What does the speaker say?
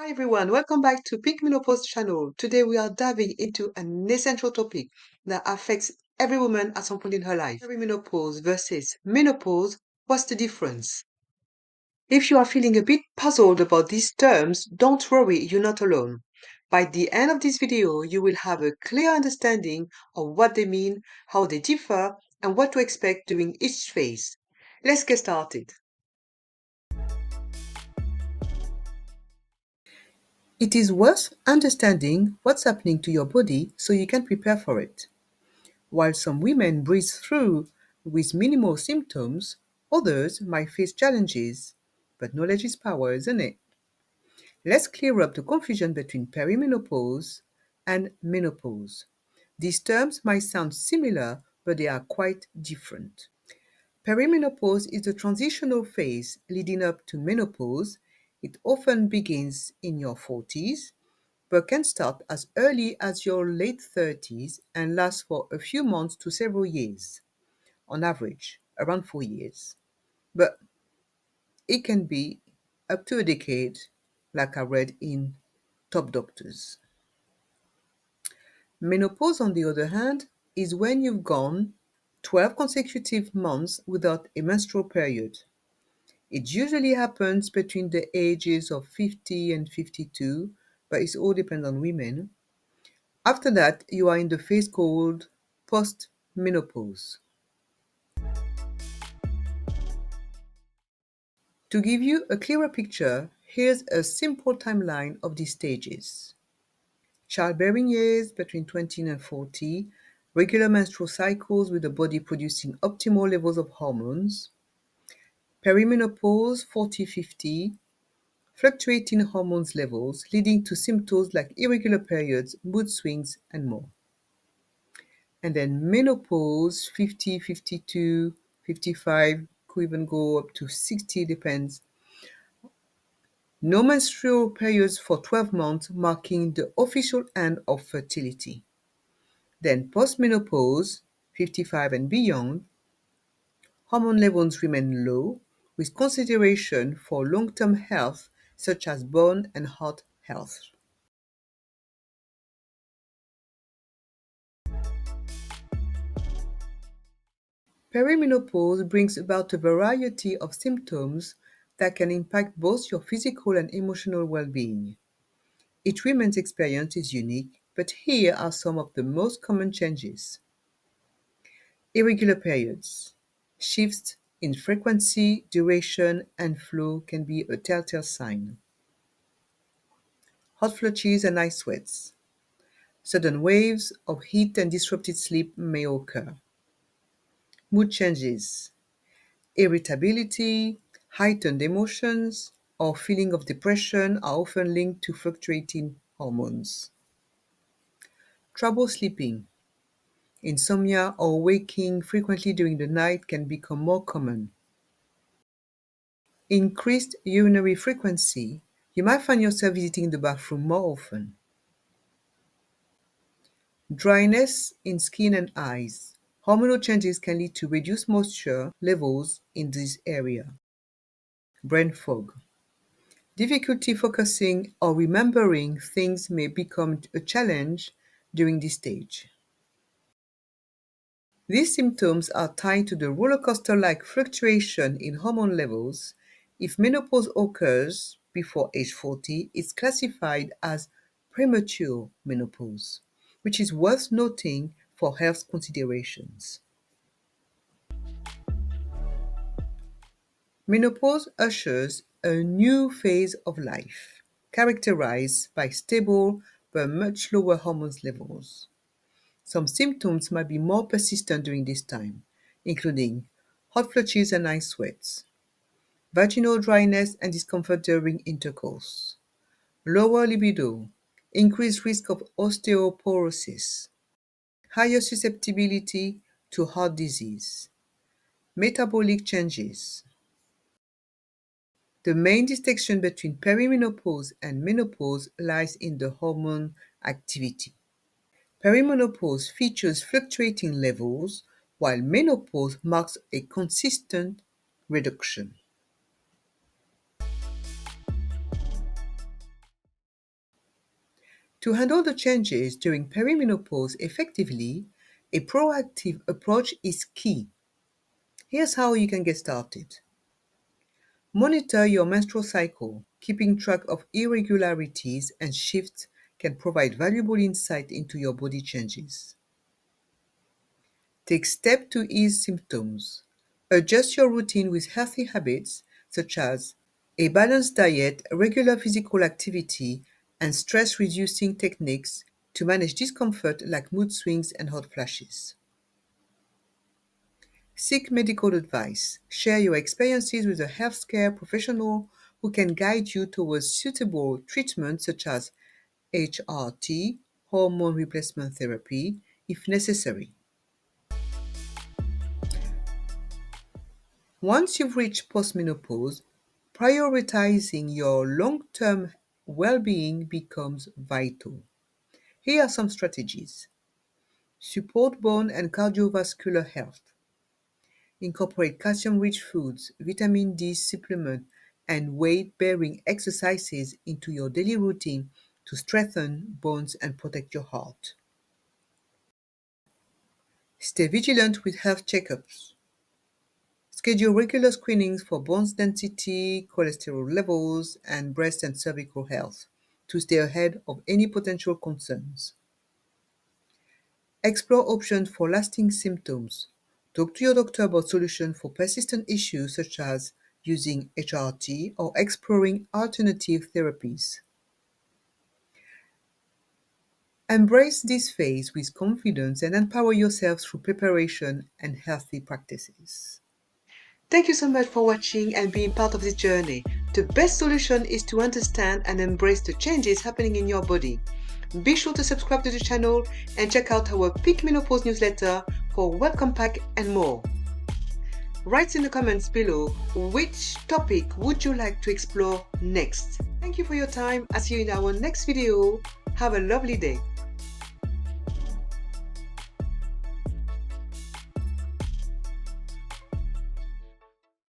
Hi everyone, welcome back to Menopause channel. Today we are diving into an essential topic that affects every woman at some point in her life. Perimenopause versus menopause, what's the difference? If you are feeling a bit puzzled about these terms, don't worry, you're not alone. By the end of this video, you will have a clear understanding of what they mean, how they differ, and what to expect during each phase. Let's get started. It is worth understanding what's happening to your body so you can prepare for it. While some women breeze through with minimal symptoms, others might face challenges. But knowledge is power, isn't it? Let's clear up the confusion between perimenopause and menopause. These terms might sound similar, but they are quite different. Perimenopause is the transitional phase leading up to menopause. It often begins in your 40s but can start as early as your late 30s and last for a few months to several years, on average, around 4 years. But it can be up to a decade, like I read in Top Doctors. Menopause, on the other hand, is when you've gone 12 consecutive months without a menstrual period. It usually happens between the ages of 50 and 52, but it all depends on women. After that, you are in the phase called post-menopause. To give you a clearer picture, here's a simple timeline of these stages. Childbearing years between 20 and 40, regular menstrual cycles with the body producing optimal levels of hormones, perimenopause 40-50, fluctuating hormones levels leading to symptoms like irregular periods, mood swings, and more. And then menopause 50, 52, 55, could even go up to 60, depends. No menstrual periods for 12 months, marking the official end of fertility. Then postmenopause 55 and beyond, hormone levels remain low with consideration for long-term health such as bone and heart health. Perimenopause brings about a variety of symptoms that can impact both your physical and emotional well-being. Each woman's experience is unique, but here are some of the most common changes. Irregular periods. Shifts in frequency, duration, and flow can be a telltale sign. Hot flushes and night sweats. Sudden waves of heat and disrupted sleep may occur. Mood changes. Irritability, heightened emotions, or feeling of depression are often linked to fluctuating hormones. Trouble sleeping. Insomnia or waking frequently during the night can become more common. Increased urinary frequency. You might find yourself visiting the bathroom more often. Dryness in skin and eyes. Hormonal changes can lead to reduced moisture levels in this area. Brain fog. Difficulty focusing or remembering things may become a challenge during this stage. These symptoms are tied to the roller coaster-like fluctuation in hormone levels. If menopause occurs before age 40, it's classified as premature menopause, which is worth noting for health considerations. Menopause ushers a new phase of life, characterized by stable but much lower hormone levels. Some symptoms might be more persistent during this time, including hot flushes and night sweats, vaginal dryness and discomfort during intercourse, lower libido, increased risk of osteoporosis, higher susceptibility to heart disease, metabolic changes. The main distinction between perimenopause and menopause lies in the hormone activity. Perimenopause features fluctuating levels, while menopause marks a consistent reduction. To handle the changes during perimenopause effectively, a proactive approach is key. Here's how you can get started. Monitor your menstrual cycle. Keeping track of irregularities and shifts can provide valuable insight into your body changes. Take steps to ease symptoms. Adjust your routine with healthy habits such as a balanced diet, regular physical activity, and stress reducing techniques to manage discomfort like mood swings and hot flashes. Seek medical advice. Share your experiences with a healthcare professional who can guide you towards suitable treatments such as HRT, hormone replacement therapy, if necessary. Once you've reached postmenopause, prioritizing your long-term well-being becomes vital. Here are some strategies. Support bone and cardiovascular health. Incorporate calcium-rich foods, vitamin D supplement, and weight-bearing exercises into your daily routine to strengthen bones and protect your heart. Stay vigilant with health checkups. Schedule regular screenings for bone density, cholesterol levels, and breast and cervical health to stay ahead of any potential concerns. Explore options for lasting symptoms. Talk to your doctor about solutions for persistent issues such as using HRT or exploring alternative therapies. Embrace this phase with confidence and empower yourself through preparation and healthy practices. Thank you so much for watching and being part of this journey. The best solution is to understand and embrace the changes happening in your body. Be sure to subscribe to the channel and check out our Peak Menopause newsletter for welcome pack and more. Write in the comments below which topic would you like to explore next. Thank you for your time. I'll see you in our next video. Have a lovely day.